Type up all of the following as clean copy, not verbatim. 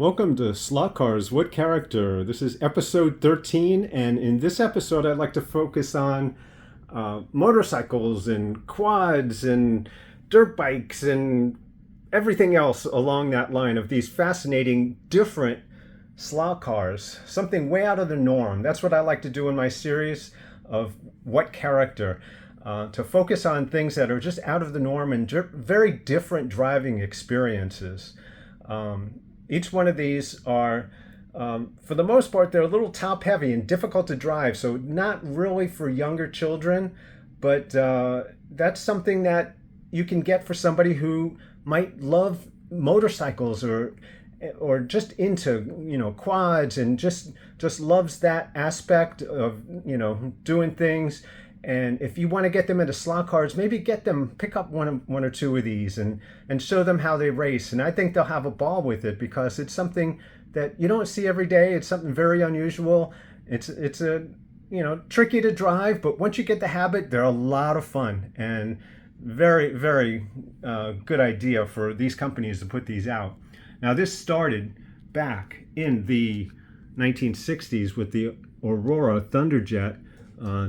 Welcome to Slot Cars, What Character? This is episode 13, and in this episode I'd like to focus on motorcycles and quads and dirt bikes and everything else along that line of these fascinating, different slot cars. Something way out of the norm. That's what I like to do in my series of What Character. To focus on things that are just out of the norm and very different driving experiences. Each one of these are, for the most part, they're a little top heavy and difficult to drive. So not really for younger children, but that's something that you can get for somebody who might love motorcycles or just into, quads and just loves that aspect of, doing things. And if you want to get them into slot cars, maybe pick up one or two of these and show them how they race. And I think they'll have a ball with it because it's something that you don't see every day. It's something very unusual. It's tricky to drive, but once you get the habit, they're a lot of fun and very, very good idea for these companies to put these out. Now, this started back in the 1960s with the Aurora Thunderjet.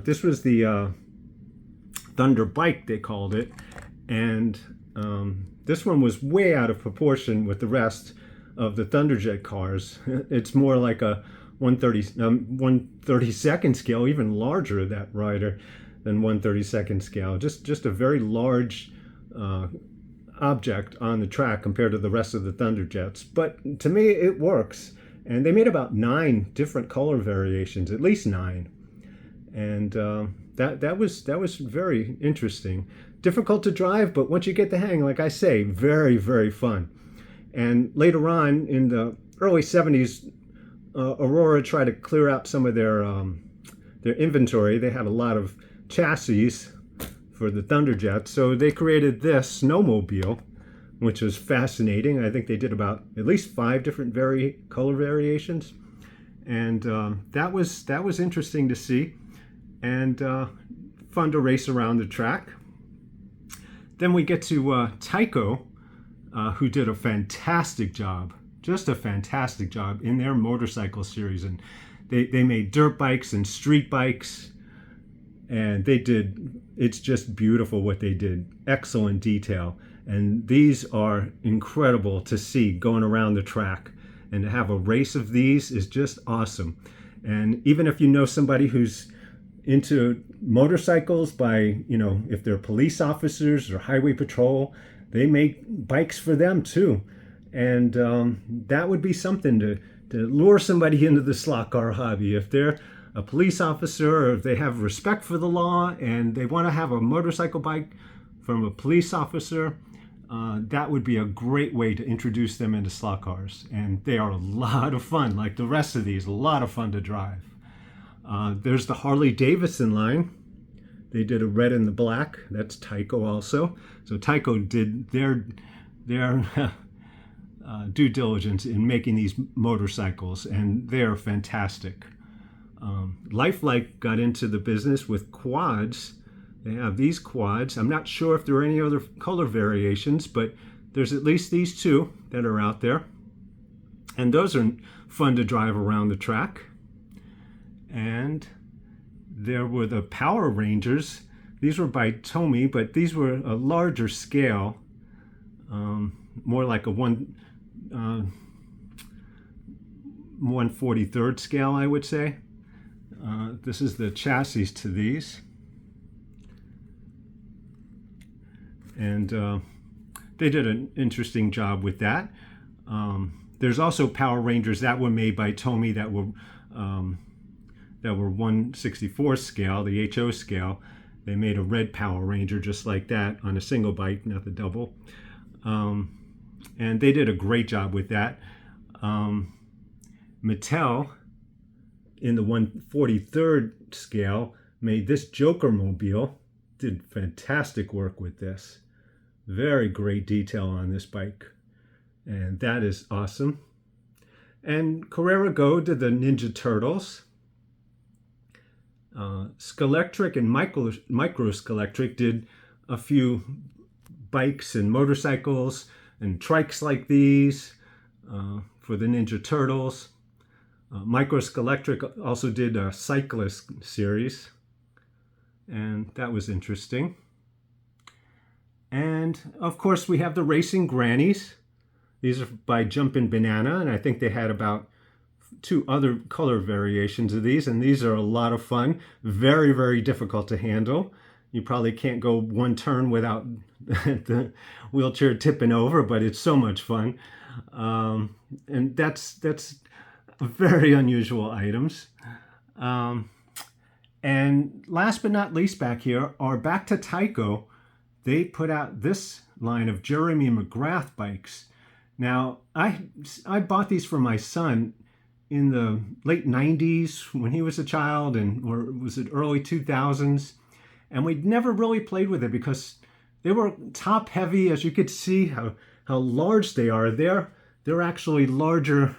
This was the Thunder Bike, they called it, and this one was way out of proportion with the rest of the Thunderjet cars. It's more like a 1/32nd scale, even larger, that rider, than 1/32nd scale. Just a very large object on the track compared to the rest of the Thunderjets. But to me, it works. And they made about 9 different color variations, at least 9. And that was very interesting. Difficult to drive, but once you get the hang, like I say, very, very fun. And later on, in the early 70s, Aurora tried to clear out some of their inventory. They had a lot of chassis for the Thunderjet, so they created this snowmobile, which was fascinating. I think they did about at least 5 different color variations, and that was interesting to see. And fun to race around the track. Then we get to Tyco, who did a fantastic job, just a fantastic job in their motorcycle series. And they made dirt bikes and street bikes, and it's just beautiful what they did. Excellent detail. And these are incredible to see going around the track. And to have a race of these is just awesome. And even if you know somebody who's into motorcycles by, if they're police officers or highway patrol, they make bikes for them too. And that would be something to lure somebody into the slot car hobby. If they're a police officer or if they have respect for the law and they want to have a motorcycle bike from a police officer, that would be a great way to introduce them into slot cars. And they are a lot of fun, like the rest of these, a lot of fun to drive. There's the Harley Davidson line. They did a red and the black. That's Taiko also. So Taiko did their due diligence in making these motorcycles, and they're fantastic. Lifelike got into the business with quads. They have these quads. I'm not sure if there are any other color variations, but there's at least these 2 that are out there. And those are fun to drive around the track. And there were the Power Rangers. These were by Tomy, but these were a larger scale, more like a 1/43rd scale, I would say. This is the chassis to these. And they did an interesting job with that. There's also Power Rangers that were made by Tomy that were 1/64 scale, the HO scale. They made a red Power Ranger just like that on a single bike, not the double. And they did a great job with that. Mattel, in the 1/43rd scale, made this Joker mobile. Did fantastic work with this. Very great detail on this bike. And that is awesome. And Carrera Go did the Ninja Turtles. Skelectric and Micro Skelectric did a few bikes and motorcycles and trikes like these. for the Ninja Turtles. Microsk Electric also did a cyclist series, and that was interesting. And of course we have the racing Grannies. These are by Jumpin' Banana, and I think they had about 2 other color variations of these, and these are a lot of fun. Very, very difficult to handle. You probably can't go 1 turn without the wheelchair tipping over, but it's so much fun. And that's very unusual items. And last but not least back here are back to Tyco. They put out this line of Jeremy McGrath bikes. Now, I bought these for my son in the late 90s when he was a child, or was it early 2000s? And we'd never really played with it because they were top heavy. As you could see how large they are. They're actually larger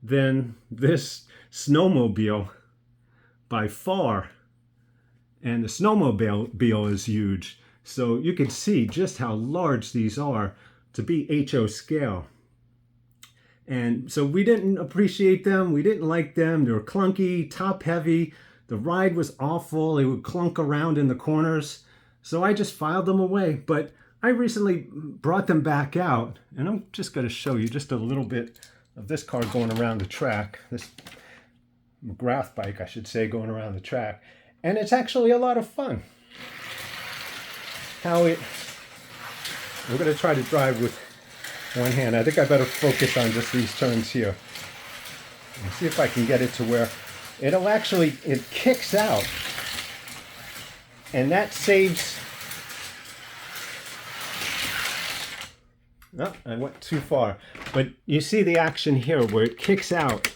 than this snowmobile by far. And the snowmobile is huge. So you can see just how large these are to be HO scale. And so we didn't appreciate them. We didn't like them. They were clunky, top heavy. The ride was awful. They would clunk around in the corners. So I just filed them away. But I recently brought them back out, and I'm just going to show you just a little bit of this car going around the track. This McGrath bike, I should say, going around the track. And it's actually a lot of fun. We're going to try to drive with one hand. I think I better focus on just these turns here. And see if I can get it to where it kicks out. And that saves... No, I went too far. But you see the action here where it kicks out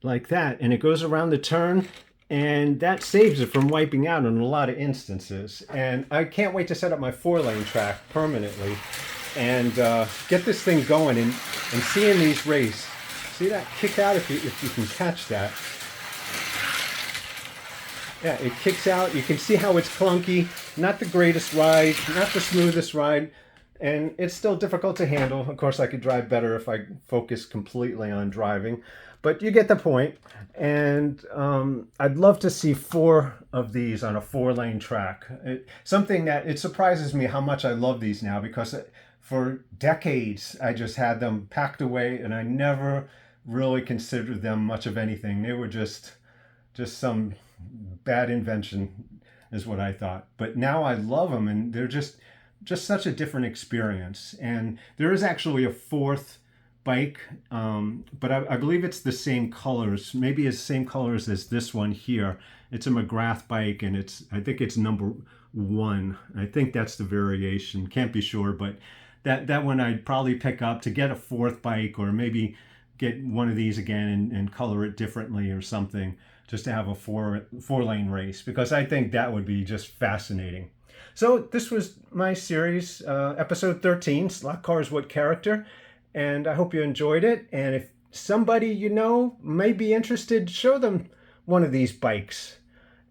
like that, and it goes around the turn, and that saves it from wiping out in a lot of instances. And I can't wait to set up my 4-lane track permanently and get this thing going and seeing these race. See that kick out, if you can catch that. Yeah, it kicks out. You can see how it's clunky. Not the greatest ride, not the smoothest ride. And it's still difficult to handle. Of course, I could drive better if I focus completely on driving. But you get the point. And I'd love to see 4 of these on a 4-lane track. Something that it surprises me how much I love these now, because for decades I just had them packed away and I never really considered them much of anything. They were just some bad invention is what I thought. But now I love them, and they're just such a different experience. And there is actually a 4th bike, but I believe it's the same colors, maybe it's the same colors as this one here. It's a McGrath bike, and I think it's number 1. I think that's the variation, can't be sure, but that one I'd probably pick up to get a 4th bike, or maybe get one of these again and color it differently or something, just to have a 4-lane race, because I think that would be just fascinating. So this was my series, episode 13, Slot Cars What Character, and I hope you enjoyed it. And if somebody you know may be interested, show them one of these bikes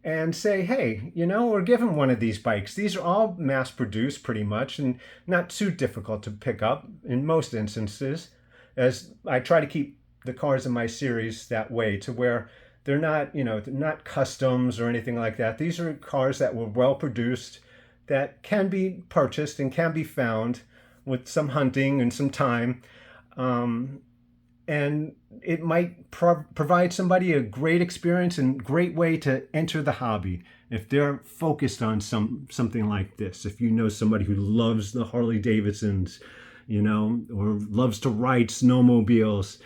and say, hey, or give them one of these bikes. These are all mass-produced pretty much, and not too difficult to pick up in most instances, as I try to keep the cars in my series that way, to where they're not, they're not customs or anything like that. These are cars that were well produced, that can be purchased and can be found with some hunting and some time. And it might provide somebody a great experience and great way to enter the hobby if they're focused on something like this. If you know somebody who loves the Harley Davidsons, or loves to ride snowmobiles,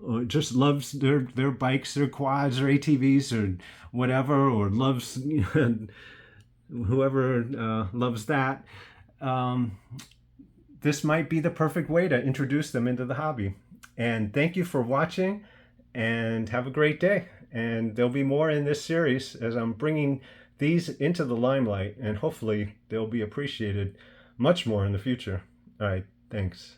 or just loves their bikes, their quads or ATVs or whatever, or loves whoever loves that, this might be the perfect way to introduce them into the hobby. And thank you for watching, and have a great day. And there'll be more in this series as I'm bringing these into the limelight, and hopefully they'll be appreciated much more in the future. All right, thanks.